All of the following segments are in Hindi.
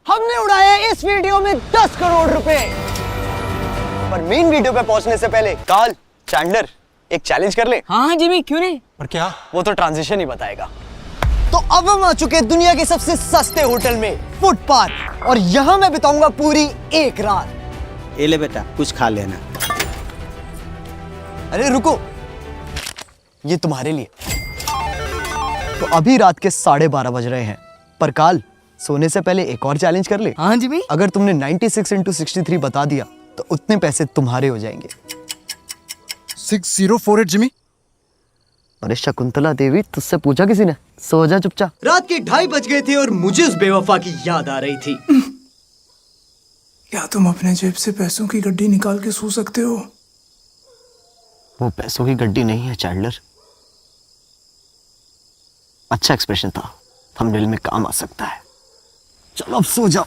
हमने उड़ाया इस वीडियो में 10 करोड़ रुपए। पर मेन वीडियो पे पहुंचने से पहले कार्ल, चैंडलर एक चैलेंज कर ले। हाँ जिमी, क्यों नहीं। पर क्या? वो तो ट्रांजिशन ही बताएगा। तो अब हम आ चुके हैं दुनिया के सबसे सस्ते होटल में, फुटपाथ, और यहाँ मैं बिताऊंगा पूरी एक रात। ये ले बेटा, कुछ खा लेना। अरे रुको, ये तुम्हारे लिए। तो अभी रात के 12:30 बज रहे हैं, पर काल सोने से पहले एक और चैलेंज कर ले। हाँ जिमी। अगर तुमने 96 into 63 बता दिया तो उतने पैसे तुम्हारे हो जाएंगे। 6048 जिमी। अरे शकुंतला देवी, तुझसे पूछा किसी ने? सो जा चुपचाप। रात के 2:30 बज गए थे और मुझे उस बेवफा की याद आ रही थी। क्या तुम अपने जेब से पैसों की गड्डी निकाल के सो सकते हो? वो पैसों की गड्डी नहीं है चैंडलर। अच्छा एक्सप्रेशन था, थंबनेल में काम आ सकता है। चलो अब सो जाओ,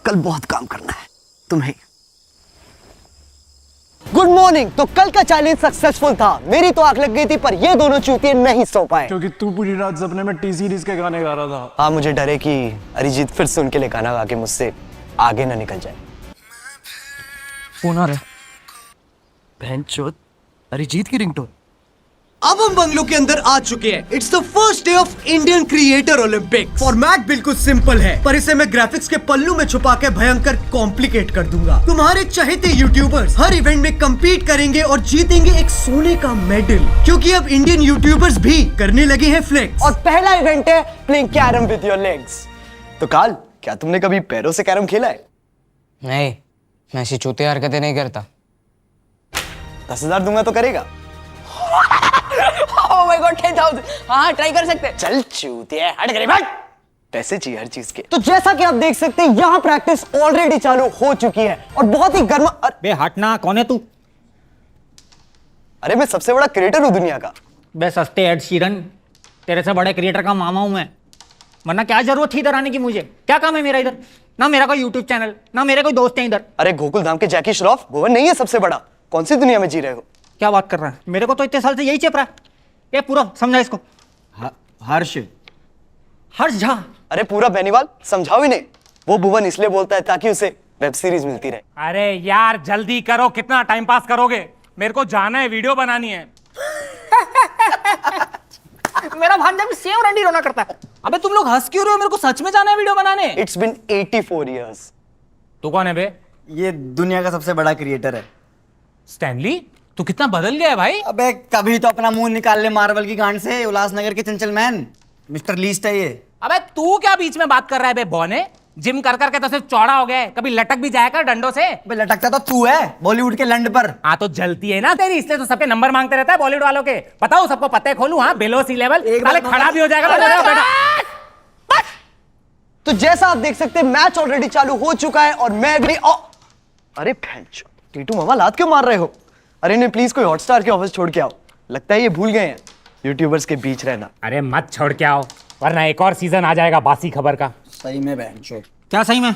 कल बहुत काम करना है तुम्हें। Good morning. तो कल का चैलेंज सक्सेसफुल था। मेरी तो आंख लग गई थी, पर ये दोनों चूतिए नहीं सो पाए। क्योंकि तू पूरी रात सपने में टी सीरीज के गाने गा रहा था। हाँ, मुझे डर है कि अरिजीत फिर से उनके लिए गाना गा के मुझसे आगे ना निकल जाए। फोन आ रहा है। बहनचोद, अरिजीत की रिंगटोन। अब हम बंगलो के अंदर आ चुके हैं। It's the first day of Indian creator Olympic. Format बिल्कुल सिंपल है, पर इसे मैं ग्राफिक्स के पल्लू में छुपा के भयंकर कॉम्प्लिकेट कर दूंगा। तुम्हारे चहेते यूट्यूबर्स हर इवेंट में compete करेंगे और जीतेंगे एक सोने का मेडल, क्योंकि अब इंडियन यूट्यूबर्स भी करने लगे हैं फ्लेक्स। और पहला इवेंट है playing carrom with your legs. तो काल, क्या तुमने कभी पैरों से कैरम खेला है? नहीं, मैं ऐसी चूतिया हरकतें नहीं करता। 10,000 दूंगा तो करेगा? Oh my God, 10,000। हाँ, ट्राई कर सकते हैं। चल चूतिया, हट गए भाई। पैसे चाहिए हर चीज के। तो जैसा कि आप देख सकते हैं, यहाँ प्रैक्टिस ऑलरेडी चालू हो चुकी है और बहुत ही गर्मा। बे हटना, कौन है तू? अरे मैं सबसे बड़ा क्रिएटर हूँ दुनिया का। बे सस्ते एड शीरन, तेरे से बड़े क्रिएटर का मामा हूं मैं। वरना क्या जरूरत थी इधर आने की? मुझे क्या काम है मेरा इधर? ना मेरा कोई यूट्यूब चैनल, ना मेरे कोई दोस्त है इधर। अरे गोकुल धाम के जैकी श्रॉफ, भुवन नहीं है सबसे बड़ा? कौन सी दुनिया में जी रहे हो? क्या बात कर रहा है? मेरे को तो इतने साल से यही चेप रहा है। ये पूरा समझा इसको। हर्ष झा। अरे पूरा बेनीवाल समझाओ इन्हें। वो भुवन इसलिए बोलता है ताकि उसे वेब सीरीज मिलती रहे। अरे यार जल्दी करो, कितना टाइम पास करोगे? मेरे को जाना है, वीडियो बनानी है। मेरा भांजा भी सेम रंडी रोना करता है। अबे तुम लोग हंस क्यों रहे हो? मेरे को सच में जाना है वीडियो बनाने। It's been 84 years। तू कौन है बे? ये दुनिया का सबसे बड़ा क्रिएटर है। स्टैनली, तू कितना बदल गया है भाई। अबे कभी तो अपना मुंह निकाल ले मार्वल की गांड से। उल्लासनगर के चंचल मैन मिस्टर लीस्ट है ये। अबे तू क्या बीच में बात कर रहा है बे बौने? जिम कर करके तो सिर्फ चौड़ा हो गया है, कभी लटक भी जाया कर डंडों से। अबे लटकता तो तू है बॉलीवुड के लंड पर। हाँ तो जलती है ना तेरी, इसलिए तो सबके नंबर मांगते रहता है बॉलीवुड वालों के। बताओ सबको पते खोलूं? हाँ, बिलो सी लेवल साले खड़ा भी हो जाएगा बेटा। तो जैसा आप देख सकते हैं, मैच ऑलरेडी चालू हो चुका है और मैं भी अरे भैंचो, टीटू मामा लात क्यों मार रहे हो? अरे नहीं, प्लीज कोई हॉटस्टार के ऑफिस छोड़ के आओ। लगता है ये भूल गए हैं यूट्यूबर्स के बीच रहना। अरे मत छोड़ के आओ, वरना एक और सीजन आ जाएगा बासी खबर का। सही में बहनचोद। क्या सही में?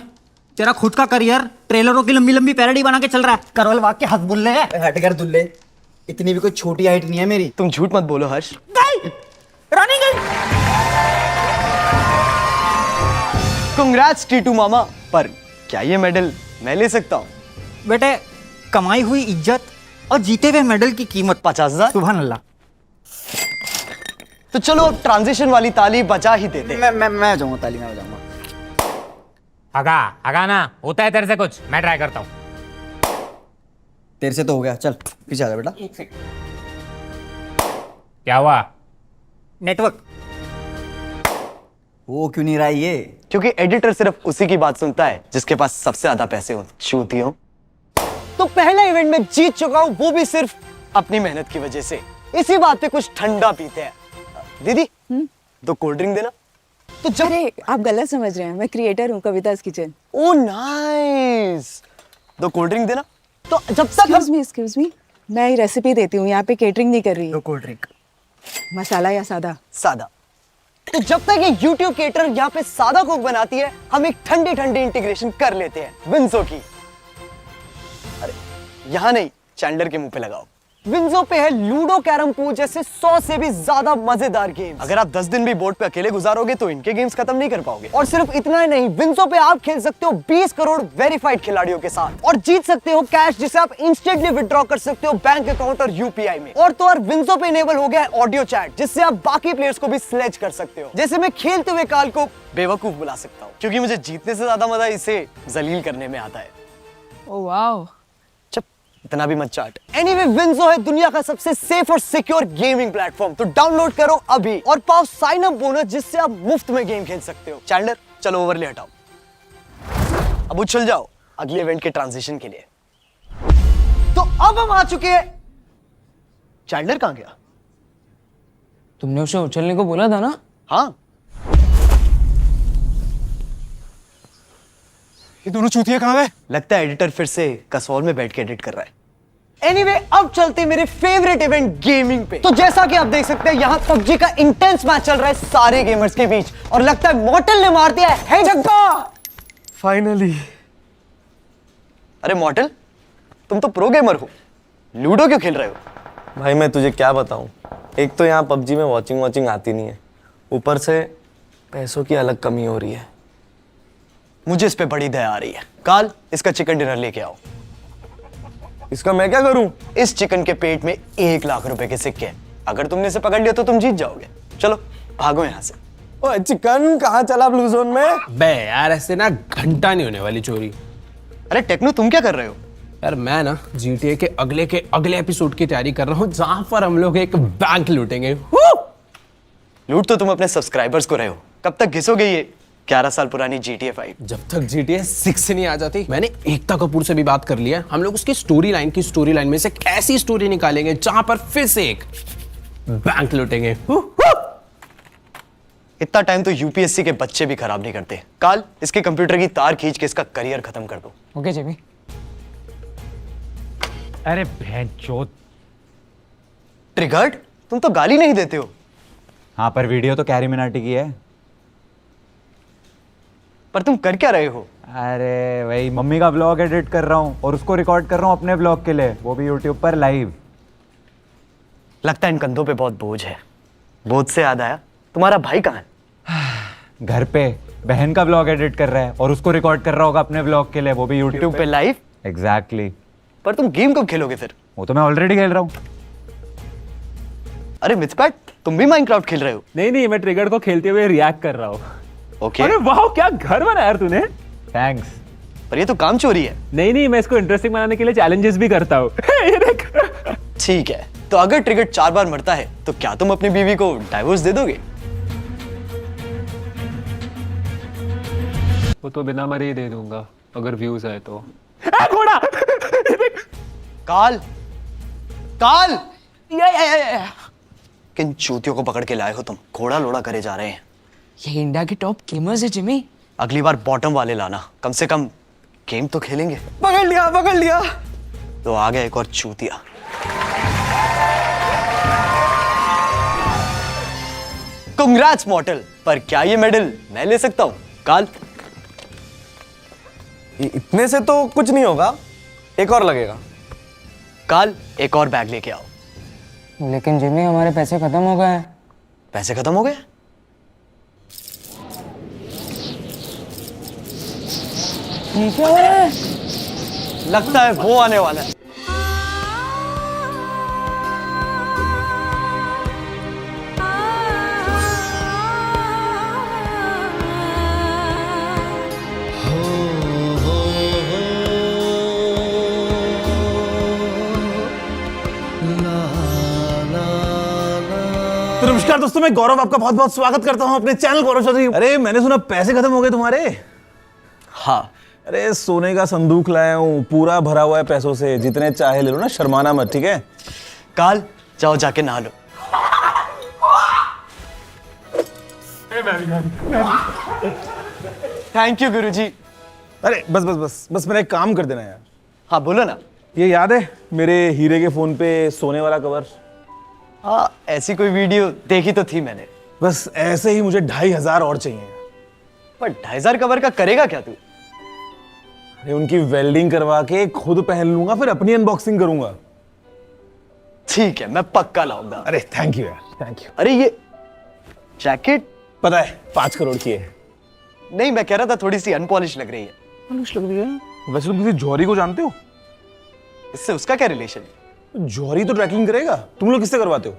तेरा खुद का करियर ट्रेलरों की लंबी लंबी पैरोडी बना के चल रहा है। करवल वाग के हद बुल्ले है। हट कर दुल्ले, इतनी भी कोई छोटी हाइट नहीं है मेरी। तुम झूठ मत बोलो हर्ष। रानी गई। कांग्रेट्स टीटू मामा, पर क्या ये मेडल मैं ले सकता हूँ? बेटे, कमाई हुई इज्जत और जीते हुए मेडल की कीमत 50,000। सुभान अल्लाह। तो चलो अब ट्रांजिशन वाली ताली बजा ही देते हैं। मैं जाऊंगा, ताली में बजाऊंगा। हगा ना, होता है तेरे से कुछ? मैं ट्राई करता हूँ। तेरे से तो हो गया, चल पीछे आ जा बेटा। क्या हुआ? नेटवर्क वो क्यों नहीं रहा ये? क्योंकि एडिटर सिर्फ उसी की बात सुनता है जिसके पास सबसे ज्यादा पैसे हो। चूतियों। तो पहला इवेंट में जीत चुका हूं, वो भी सिर्फ अपनी मेहनत की वजह से। इसी बात पे कुछ ठंडा पीते हैं। दीदी, 2 कोल्ड ड्रिंक देना। तो जब अरे आप गलत समझ रहे हैं, मैं क्रिएटर हूँ कविता's किचन। ओ नाइस, 2 कोल्ड ड्रिंक देना। तो जब तक एक्सक्यूज मी, मैं रेसिपी देती हूँ, यहाँ पे केटरिंग नहीं कर रही। 2 कोल्ड ड्रिंक। मसाला या सादा? सादा। तो जब तक ये YouTube केटर यहाँ पे सादा कोक बनाती है, हम एक ठंडी ठंडी इंटीग्रेशन कर लेते हैं विंसो की। अरे यहाँ नहीं, चैंडलर के मुंह पे लगाओ। विंजो पे है लूडो, कैरम पूल जैसे 100 से भी ज्यादा मजेदार गेम्स। अगर आप 10 दिन भी बोर्ड पे अकेले गुजारोगे तो इनके गेम्स खत्म नहीं कर पाओगे। और सिर्फ इतना ही नहीं, विंजो पे आप खेल सकते हो 20 करोड़ वेरीफाइड खिलाड़ियों के साथ और जीत सकते हो कैश जिसे आप इंस्टेंटली विड्रॉ कर सकते हो बैंक अकाउंट और यूपीआई में। और तो और विंजो पे इनेबल हो गया है ऑडियो चैट जिससे आप बाकी प्लेयर्स को भी स्लेज कर सकते हो। जैसे मैं खेलते हुए काल को बेवकूफ बुला सकता हूँ क्योंकि मुझे जीतने से ज्यादा मजा इसे जलील करने में आता है। Oh wow. चुप, इतना भी मत चाट। एनीवे, विंजो है दुनिया का सबसे सेफ और सिक्योर गेमिंग प्लेटफॉर्म, तो डाउनलोड करो अभी और पाओ साइन अप बोनस जिससे आप मुफ्त में गेम खेल सकते हो। चैंडलर चलो ओवरले हटाओ, अब उछल जाओ अगले इवेंट के ट्रांजिशन के लिए। तो अब हम आ चुके हैं। चैंडलर कहां गया? तुमने उसे उछलने को बोला था ना? हाँ, ये दोनों चूतिया कहाँ गए? लगता है एडिटर फिर से कसौल में बैठ के एडिट कर रहा है। एनीवे, अब चलते हैं मेरे फेवरेट इवेंट गेमिंग पे। तो जैसा कि आप देख सकते हैं यहाँ पबजी का इंटेंस मैच चल रहा है सारे गेमर्स के बीच और लगता है मॉर्टल ने मार दिया है धक्का। फाइनली। अरे मॉर्टल, तुम तो प्रो गेमर हो, लूडो क्यों खेल रहे हो? भाई मैं तुझे क्या बताऊं, एक तो यहाँ पबजी में वॉचिंग आती नहीं है, ऊपर से पैसों की अलग कमी हो रही है। मुझे इस पे बड़ी दया आ रही है। काल, इसका चिकन डिनर लेके आओ। इसका मैं क्या करूं? इस चिकन के पेट में 1 लाख रुपए के सिक्के हैं। अगर तुमने इसे पकड़ लिया तो तुम जीत जाओगे। चलो भागो यहाँ से। ओए चिकन कहाँ चला ब्लू जोन में? बे यार ऐसे ना घंटा नहीं होने वाली चोरी। अरे टेक्नो, तुम क्या कर रहे हो? यार मैं ना GTA के अगले एपिसोड की तैयारी कर रहा हूँ जहां पर हम लोग एक बैंक लूटेंगे। लूट तो तुम अपने सब्सक्राइबर्स को रहे हो, कब तक घिसोगे ये 11 साल पुरानी GTA 5? जब तक GTA 6 नहीं आ जाती। मैंने एकता कपूर से भी बात कर लिया, हम लोग उसकी स्टोरी लाइन में से एक ऐसी स्टोरी निकालेंगे जहां पर फिर से एक बैंक लूटेंगे। इतना टाइम तो यूपीएससी के बच्चे भी खराब नहीं करते। काल, इसके कंप्यूटर की तार खींच के इसका करियर खत्म कर दो। ओके जेबी। अरे भैंचोद। ट्रिगर्ड, तुम तो गाली नहीं देते हो। हाँ, पर वीडियो तो कैरी मिनाटी की है। पर तुम कर क्या रहे हो? अरे वही मम्मी का ब्लॉग एडिट कर रहा हूँ और उसको रिकॉर्ड कर रहा हूँ अपने ब्लॉग के लिए, वो भी यूट्यूब पर लाइव। लगता है इन कंधों पे बहुत बोझ है। बोझ से याद आया, तुम्हारा भाई कहाँ है? घर पे बहन का ब्लॉग एडिट कर रहा है और उसको रिकॉर्ड कर रहा होगा अपने ब्लॉग के लिए, वो भी यूट्यूब पे लाइव। एग्जैक्टली। पर तुम गेम कब खेलोगे फिर? वो तो मैं ऑलरेडी खेल रहा हूँ। अरे मिथपैट, तुम भी माइनक्राफ्ट खेल रहे हो? नहीं, मैं ट्रिगर को खेलते हुए रिएक्ट कर रहा हूँ। ओके। अरे वाह, क्या घर बनाया यार तूने। थैंक्स। पर ये तो काम चोरी है। नहीं, मैं इसको इंटरेस्टिंग बनाने के लिए चैलेंजेस भी करता हूँ। ठीक है, तो अगर ट्रिगर 4 बार मरता है तो क्या तुम अपनी बीवी को डाइवोर्स दे दोगे? वो तो बिना मरे ही दे दूंगा अगर व्यूज आए तो। घोड़ा। काल, काल, किन चूतियों को पकड़ के लाए हो तुम? घोड़ा लोड़ा करे जा रहे हैं। ये इंडिया के टॉप गेमर्स है जिमी। अगली बार बॉटम वाले लाना, कम से कम गेम तो खेलेंगे। पकड़ लिया। तो आ गया एक और चूतिया। कांग्रेट्स मॉर्टल, पर क्या ये मेडल मैं ले सकता हूँ? काल, इतने से तो कुछ नहीं होगा, एक और लगेगा। काल, एक और बैग लेके आओ। लेकिन जिमी हमारे पैसे खत्म हो गए हैं। पैसे खत्म हो गए? ये क्या हो रहा है? लगता है वो आने वाला है। तो नमस्कार दोस्तों, मैं गौरव आपका बहुत बहुत स्वागत करता हूं अपने चैनल गौरव चौधरी। अरे मैंने सुना पैसे खत्म हो गए तुम्हारे। हाँ। अरे सोने का संदूक लाया हूं, पूरा भरा हुआ है पैसों से, जितने चाहे ले लो ना, शर्माना मत, ठीक है? काल, जाओ जाके नहा लो। थैंक यू गुरुजी। अरे बस मेरा एक काम कर देना यार। हाँ बोलो ना। ये याद है मेरे हीरे के फोन पे सोने वाला कवर? हाँ, ऐसी कोई वीडियो देखी तो थी मैंने। बस ऐसे ही मुझे 2500 और चाहिए। पर 2500 कवर का करेगा क्या तू? अरे उनकी वेल्डिंग करवा के खुद पहन लूंगा, फिर अपनी अनबॉक्सिंग करूंगा। ठीक है, मैं पक्का लाऊंगा। अरे थैंक यू यार, थैंक यू। अरे ये जैकेट पता है 5 करोड़ की है। नहीं, मैं कह रहा था थोड़ी सी अनपॉलिश लग रही है। पॉलिश लग रही है। वैसे तुम किसी जौहरी को जानते हो? इससे उसका क्या रिलेशन है? जौहरी तो ट्रैकिंग करेगा, तुम लोग किससे करवाते हो?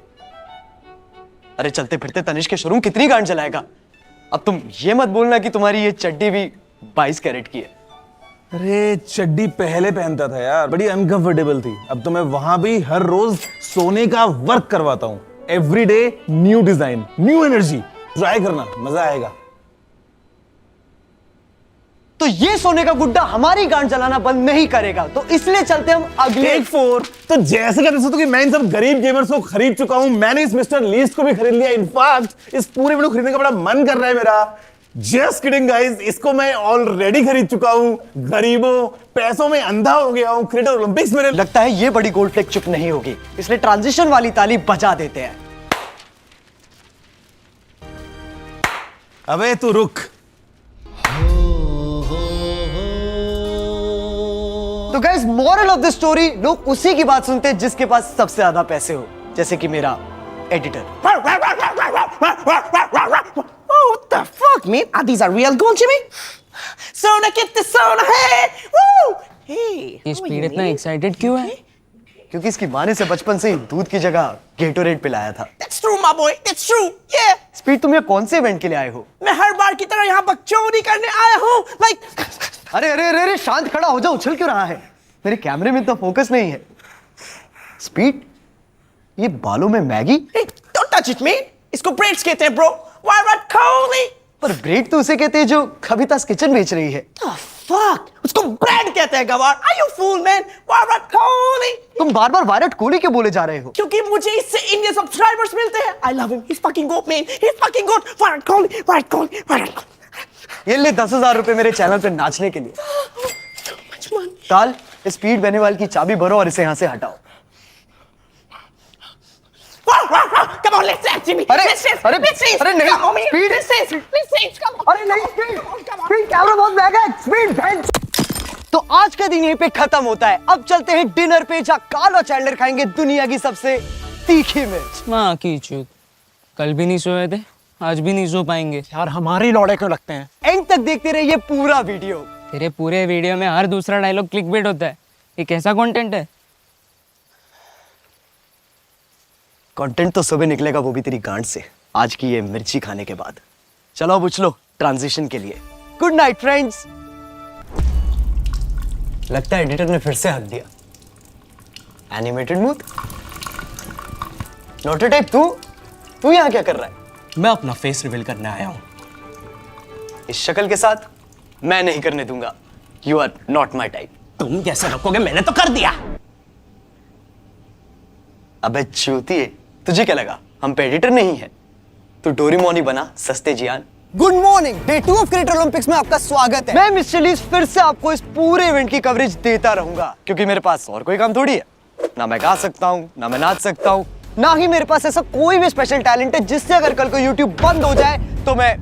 अरे चलते फिरते तनिष्क के शोरूम कितनी गांड चलाएगा। अब तुम ये मत बोलना कि तुम्हारी ये चड्डी भी 22 कैरेट की है। अरे चड्डी पहले पहनता था यार, बड़ी अनकंफर्टेबल थी। अब तो मैं वहां भी हर रोज सोने का वर्क करवाता हूँ। Every day new design, new energy. Try करना, मजा आएगा। तो ये सोने का गुड्डा हमारी गांड चलाना बंद नहीं करेगा, तो इसलिए चलते हम अगले टेक 4। तो जैसे कहते हो कि मैं इन सब गरीब गेमर्स को खरीद चुका हूं, मैंने इस मिस्टर लीस्ट को भी खरीद लिया। इनफैक्ट इस पूरे वीडियो खरीदने का बड़ा मन कर रहा है मेरा। जस्ट किडिंग गाइस, इसको मैं ऑलरेडी खरीद चुका हूं। गरीबों, पैसों में अंधा हो गया हूं। क्रिएटर ओलंपिक्स में लगता है ये बड़ी गोल्ड फ्लेक चुप नहीं होगी, इसलिए ट्रांजिशन वाली ताली बजा देते हैं। अबे तू रुक। तो guys, moral of the story, लोग उसी की बात सुनते हैं जिसके पास सबसे ज्यादा पैसे हो, जैसे कि मेरा editor. Oh, what the fuck, man? Are these are real gold, Jimmy? Sona, get the Sona, hey! Woo! Hey! ये स्पीड इतना एक्साइटेड क्यों है? क्योंकि इसकी माँ ने से बचपन से ही दूध की जगह गेटोरेड पिलाया था। That's true, my boy. That's true. Yeah. Speed, तुम ये कौन से इवेंट के लिए आए हो? मैं हर बार की तरह यहाँ बकचोदी करने आया हूँ। Like, अरे अरे अरे अरे, शांत खड़ा हो जाओ, उछल क्यों रहा है? मेरे कैमरे में तो फोकस नहीं है। स्पीड, ये बालों में Maggi? hey, don't touch it, man. इसको ब्रेड्स कहते हैं, bro. Virat Kohli. पर ब्रेड तो उसे कहते हैं जो कविता's किचन बेच रही है। The fuck? उसको ब्रेड कहते हैं, गवार। Are you fool, man? Virat Kohli. तुम बार बार विराट कोहली क्यों बोले जा रहे हो? क्योंकि मुझे इससे इंडियन सब्सक्राइबर्स मिलते हैं। I love him. He's fucking goat, man. He's fucking goat. Virat Kohli. Virat Kohli. Virat Kohli. ये ले 10,000 रुपए मेरे चैनल पे नाचने के लिए। So much money. काल, स्पीड बेनीवाल की चाबी भरो और इसे यहाँ से हटाओ। Come on, let's dance, Jimmy. अरे Let's dance. अरे Let's dance. अरे नहीं, Come on, man. Speed, Let's dance. Let's dance. Come on. अरे नहीं स्पीड, स्पीड कैमरा बहुत महंगा है। Speed bench. तो आज का दिन यहीं पे खत्म होता है। अब चलते हैं डिनर पे, जहाँ काल और चैंडलर खाएंगे दुनिया की सबसे तीखी मिर्च। माँ की चूत। कल भी नहीं सोए थे, आज भी नहीं सो पाएंगे। यार हमारे लौड़े क्यों लगते हैं? एंड तक देखते रहिए पूरा वीडियो। तेरे पूरे वीडियो में हर दूसरा डायलॉग क्लिकबेट होता है। ये कैसा कंटेंट है? कंटेंट तो सुबह निकलेगा, वो भी तेरी गांड से, आज की ये मिर्ची खाने के बाद। चलो अब उछलो ट्रांजिशन के लिए। Good night friends. लगता है एडिटर ने फिर से हक दिया। Animated mood. नोटोटाइप, तू यहाँ क्या कर रहा है? मैं अपना फेस रिवील करने आया हूँ। इस शक्ल के साथ मैं नहीं करने दूंगा। You are not my type. तुम कैसे रखोगे? मैंने तो कर दिया। अबे चूतिए, तुझे क्या लगा हम पे एडिटर नहीं है? तू डोरेमोन ही बना, सस्ते Gian. Good morning, day 2 of creator Olympics में आपका स्वागत है। मैं मिस्टर लीस्ट फिर से आपको इस पूरे इवेंट की कवरेज देता रहूंगा, क्योंकि मेरे पास और कोई काम थोड़ी है। ना मैं गा सकता हूँ, ना मैं नाच सकता हूँ, ना ही मेरे पास ऐसा कोई भी स्पेशल टैलेंट है जिससे अगर कल को यूट्यूब बंद हो जाए तो मैं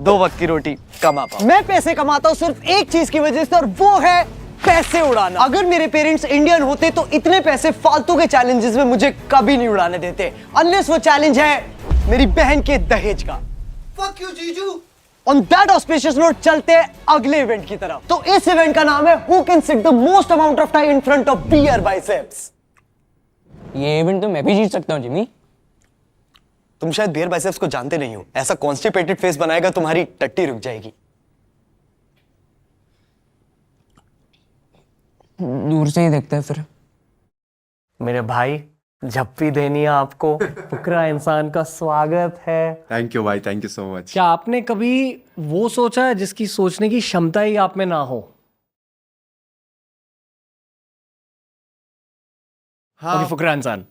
2 वक्त की रोटी कमा पाऊं। मैं पैसे कमाता हूँ सिर्फ एक चीज की वजह से, और वो है पैसे उड़ाना। अगर मेरे पेरेंट्स इंडियन होते तो इतने पैसे फालतू के चैलेंजेस में मुझे कभी नहीं उड़ाने देते, अनलेस वो चैलेंज है मेरी बहन के दहेज का। Fuck you, जीजू। On that auspicious note, चलते हैं अगले इवेंट की तरफ। तो इस इवेंट का नाम है Who can sit the most amount of time in front of beer biceps। ये इवेंट तो मैं भी जीत सकता हूँ, जिमी। तुम शायद बियर बाइसेप्स को जानते नहीं हो। ऐसा कॉन्स्टिपेटेड फेस बनाएगा तुम्हारी टट्टी रुक जाएगी। दूर से ही देखता है फिर। मेरे भाई, झप्पी देनी है आपको। फुकरा इंसान का स्वागत है। थैंक यू भाई, थैंक यू सो मच। क्या आपने कभी वो सोचा है जिसकी सोचने की क्षमता ही आप में ना हो? हाँ। अभी फुकरा इंसान,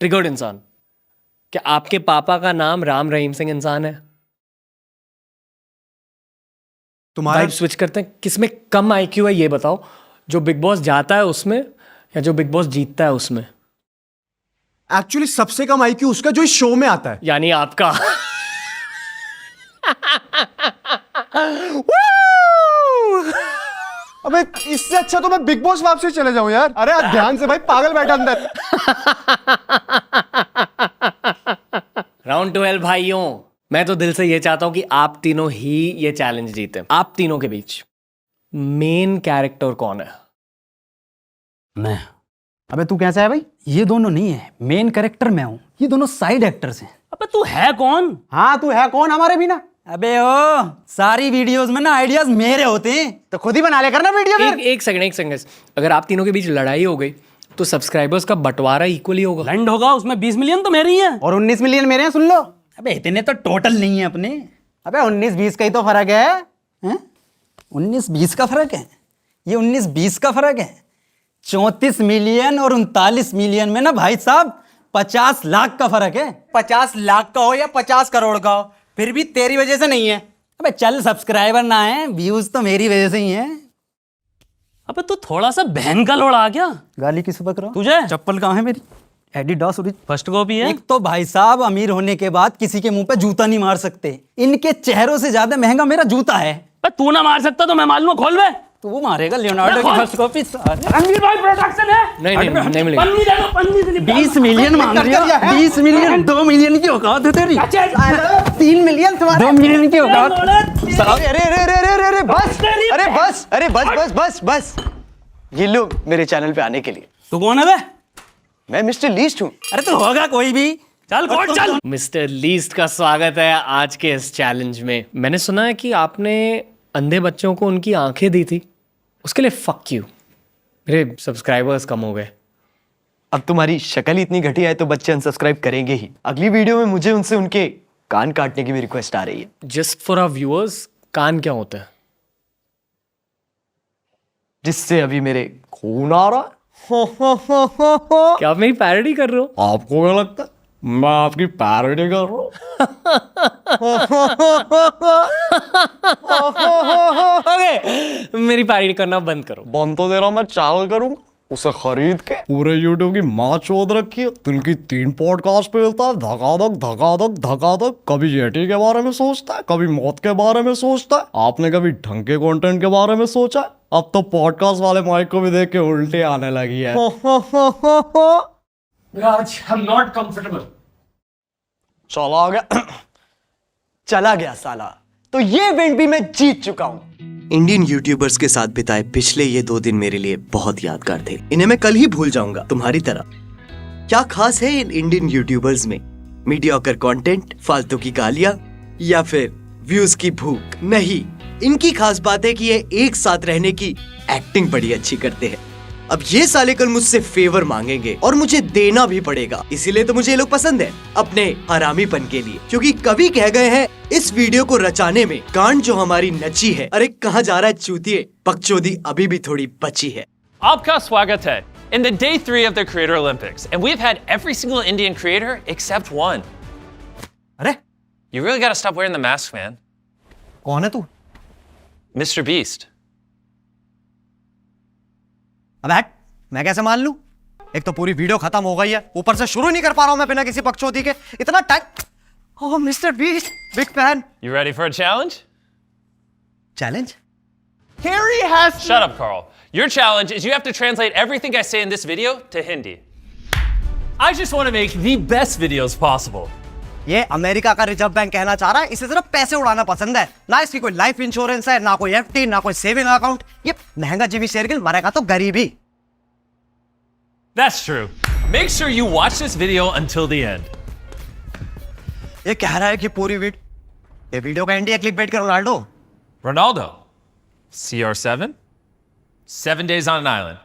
ट्रिगर्ड इंसान। क्या आपके पापा का नाम राम रहीम सिंह इंसान है? तुम्हारा वाइब स्विच करते हैं, किसमें कम आईक्यू है ये बताओ, जो बिग बॉस जाता है उसमें या जो बिग बॉस जीतता है उसमें? एक्चुअली सबसे कम आईक्यू उसका जो इस शो में आता है, यानी आपका। अबे इससे अच्छा तो मैं बिग बॉस वापसी चले जाऊं यार। अरे ध्यान से भाई, पागल बैठा अंदर। राउंड 12 भाइयों, मैं तो दिल से ये चाहता हूं कि आप तीनों ही ये चैलेंज जीते। आप तीनों के बीच मेन कैरेक्टर कौन है? मैं। अबे तू कैसा है भाई? ये दोनों नहीं है, मेन कैरेक्टर मैं हूँ, ये दोनों साइड एक्टर्स हैं। अबे तू है कौन? हाँ तू है कौन हमारे बिना? अबे ओ, सारी वीडियोस में ना आइडियाज मेरे होते हैं, तो खुद ही बना ले करना वीडियो में। एक सेकंड, अगर आप तीनों के बीच लड़ाई हो गई तो सब्सक्राइबर्स का बंटवारा इक्वली होगा। लैंड होगा, उसमें 20 मिलियन तो मेरे ही हैं और 19 मिलियन मेरे हैं, सुन लो। अबे इतने तो टोटल नहीं है अपने। अबे 19-20 का ही तो फर्क है, 19-20 का फर्क है, ये 19-20 का फर्क है। 34 मिलियन और 39 मिलियन में ना भाई साहब 50 लाख का फर्क है। 50 लाख का हो या 50 करोड़ का हो, फिर भी तेरी वजह से नहीं है। अबे चल, सब्सक्राइबर ना है, व्यूज तो मेरी वजह से ही है। अबे तू थोड़ा सा बहन का लोड़ा आ गया। गाली किस बक रहा? तुझे चप्पल कहाँ है मेरी? एडिडास फर्स्ट कॉपी है। एक तो भाई साहब अमीर होने के बाद किसी के मुंह पे जूता नहीं मार सकते, इनके चेहरों से ज्यादा महंगा मेरा जूता है। तू ना मार सकता तो मैं मालूम, खोल बे। तू मारेगा लियोनार्डो की फर्स्ट कॉपी? रणवीर भाई प्रोडक्शन है। नहीं मिलेगा। पन्नी दे दो, पन्नी दे दो। 20 मिलियन मांग रही है। 20 मिलियन, 2 मिलियन की औकात है तेरी। 3 मिलियन तुम्हारे, 2 मिलियन की औकात। बस ये लो मेरे चैनल पे आने के लिए। तू कौन है बे? मैं मिस्टर लीस्ट हूँ। अरे तो होगा कोई भी। चल कोर्ट चल। मिस्टर लीस्ट का स्वागत है आज के इस चैलेंज में। मैंने सुना है कि आपने अंधे बच्चों को उनकी आंखें दी थी, उसके लिए फक यू। मेरे सब्सक्राइबर्स कम हो गए। अब तुम्हारी शक्ल ही इतनी घटिया है तो बच्चे अनसब्सक्राइब करेंगे ही। अगली वीडियो में मुझे उनसे उनके कान काटने की भी रिक्वेस्ट आ रही है। जस्ट फॉर आवर व्यूअर्स, कान क्या होता है? जिससे अभी मेरे खून आ रहा है। क्या आप मेरी पैरोडी कर रहे हो? आपको क्या लगता है मैं आपकी पैरोडी कर रहा हूँ? ओके, मेरी पैरोडी करना बंद करो। बंद तो दे रहा, मैं चैनल करूंगा उसे खरीद के। पूरे यूट्यूब की माँ चोद रखी है, दिन की 3 पॉडकास्ट पे मिलता है, धकाधक। कभी जेटी के बारे में सोचता है, कभी मौत के बारे में सोचता है। आपने कभी ढंग के कंटेंट के बारे में सोचा है? अब तो पॉडकास्ट वाले माइक को भी देख के उल्टे आने लगी है। राज, I'm not comfortable. चला गया साला। तो ये इवेंट भी मैं जीत चुका हूँ। इंडियन यूट्यूबर्स के साथ बिताए पिछले ये 2 दिन मेरे लिए बहुत यादगार थे। इन्हें मैं कल ही भूल जाऊंगा, तुम्हारी तरह। क्या खास है इन इंडियन यूट्यूबर्स में? मीडियोकर कंटेंट, फालतू की गालियां, या फिर व्यूज की भूख? नहीं, इनकी खास बात है कि ये एक साथ रहने की एक्टिंग बड़ी अच्छी करते हैं। अब ये साले कल मुझसे फेवर मांगेंगे और मुझे देना भी पड़ेगा, इसीलिए तो मुझे ये लोग पसंद है, अपने हरामीपन के लिए। क्योंकि कवि कह गए हैं, इस वीडियो को रचाने में गांड जो हमारी नची है। अरे कहाँ जा रहा है चूतिए, बकचोदी अभी भी थोड़ी बची है। आपका स्वागत है in the day 3 of the Creator Olympics, and we've had every single Indian creator except one. अरे You really gotta stop wearing the mask, man. कौन है तू? Mr. Beast. अब हट, मैं कैसे मान लूं? एक तो पूरी वीडियो खत्म हो गई है, ऊपर से शुरू नहीं कर पा रहा हूं मैं बिना किसी बकचोदी के। इतना time. Oh mister beast, big fan. You ready for a challenge? Challenge? Harry has Shut up, Carl. Your challenge is you have to translate everything I say in this video to Hindi. I just want to make the best videos possible. ये अमेरिका का रिजर्व बैंक कहना चाह रहा है, इसे सिर्फ पैसे उड़ाना पसंद है। ना इसकी कोई लाइफ इंश्योरेंस है, ना कोई एफडी, ना कोई सेविंग अकाउंट। ये महंगा जिमी शेरगिल, मरेगा तो गरीबी। That's true. Make sure you watch this video until the end. ये कह रहा है कि पूरी ये वीडियो का एंड है क्लिकबेट का Ronaldo. Ronaldo. CR7? 7 days on an island.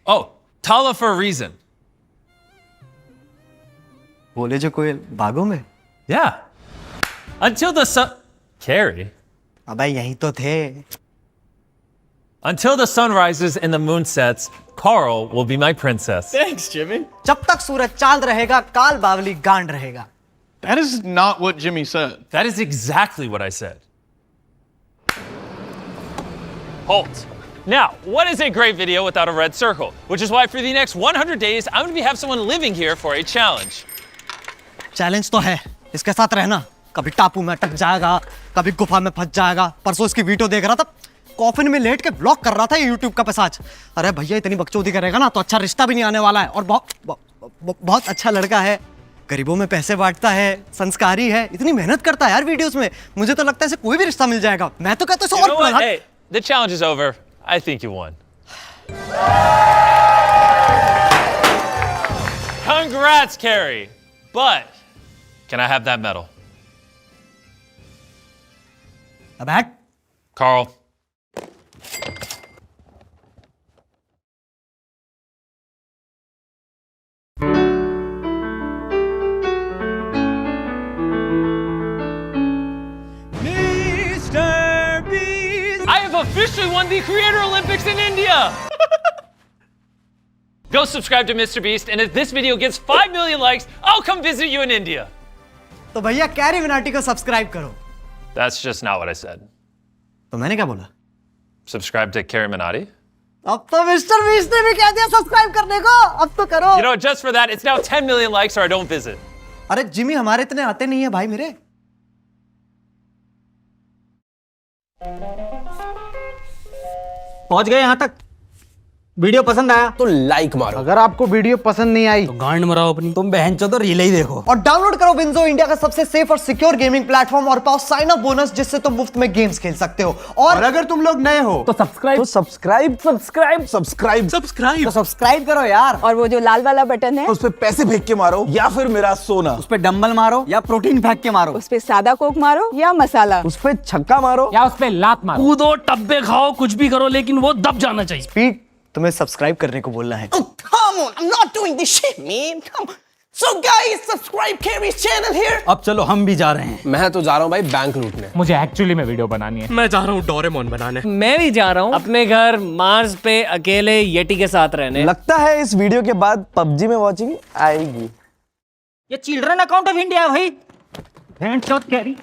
Oh, Tala for a reason. बोले जो कोयल बागों में? Yeah. Until the sun... Carrie. अबे यही तो थे। Until the sun rises and the moon sets, Carl will be my princess. Thanks, Jimmy. जब तक सूरज चांद रहेगा, काल बावली गांड रहेगा। That is not what Jimmy said. That is exactly what I said. Halt. Now, what is a great video without a red circle? Which is why for the next 100 days, I'm going to have someone living here for a challenge. Challenge तो है, इसके साथ रहना। कभी टापू में अटक जाएगा, कभी गुफा में फंस जाएगा। परसों इसकी वीडियो देख रहा था, कॉफिन में लेट के ब्लॉग कर रहा था यूट्यूब का पैसाज। अरे भैया इतनी बकचोदी करेगा ना तो अच्छा रिश्ता भी नहीं आने वाला है। और बहुत बहुत अच्छा लड़का है, गरीबों में पैसे बांटता है, संस्कारी है, इतनी मेहनत करता है यार वीडियोस में। मुझे तो लगता है इसे कोई भी रिश्ता मिल जाएगा। मैं तो कहता हूँ You know what? Hey, the challenge is over. I think you won. Congrats, Carrie. But can I have that medal? अब हट। Carl. I have officially won the Creator Olympics in India! Go subscribe to Mr. Beast, and if this video gets 5 million likes, I'll come visit you in India. तो भैया कैरी मिनाटी को सब्सक्राइब करो। That's just not what I said. तो मैंने क्या बोला? Subscribe to Carrie Minati? अब तो मिस्टर बीस्ट ने भी कह दिया सब्सक्राइब करने को, अब तो करो। You know, just for that, it's now 10 million likes or I don't visit. अरे जिमी हमारे इतने आते नहीं है भाई मेरे। पहुंच गए यहाँ तक। वीडियो पसंद आया तो लाइक मारो। अगर आपको वीडियो पसंद नहीं आई तो गांड मराओ अपनी। तुम बहनचोद तो रिले ही देखो। और डाउनलोड करो विंजो, इंडिया का सबसे सेफ और सिक्योर गेमिंग प्लेटफॉर्म, और पाओ साइन अप बोनस जिससे तुम मुफ्त में गेम्स खेल सकते हो। और अगर तुम लोग नए हो तो सब्सक्राइब सब्सक्राइब तो सब्सक्राइब करो यार। और वो जो लाल वाला बटन है उस पे पैसे फेंक के मारो या फिर मेरा सोना। उस पे डंबल मारो या प्रोटीन फेंक के मारो। उस पे सादा कोक मारो या मसाला। उस पे छक्का मारो या उस पे लात मारो। कूदो, टब्बे खाओ, कुछ भी करो, लेकिन वो दब जाना चाहिए। स्पीड तुम्हें सब्सक्राइब करने को बोलना है। Oh, come on, I'm not doing this shit, man. Come on. So guys, subscribe Carrie's channel here. अब चलो हम भी जा रहे हैं। मैं तो जा रहा हूँ भाई बैंक लूटने। मुझे एक्चुअली में वीडियो बनानी है। मैं जा रहा हूँ डोरेमोन बनाने। मैं भी जा रहा हूँ अपने घर मार्स पे अकेले येटी के साथ रहने। लगता है इस वीडियो के बाद पबजी में वॉचिंग आएगी। ये चिल्ड्रन अकाउंट ऑफ इंडिया है भाई। कैरी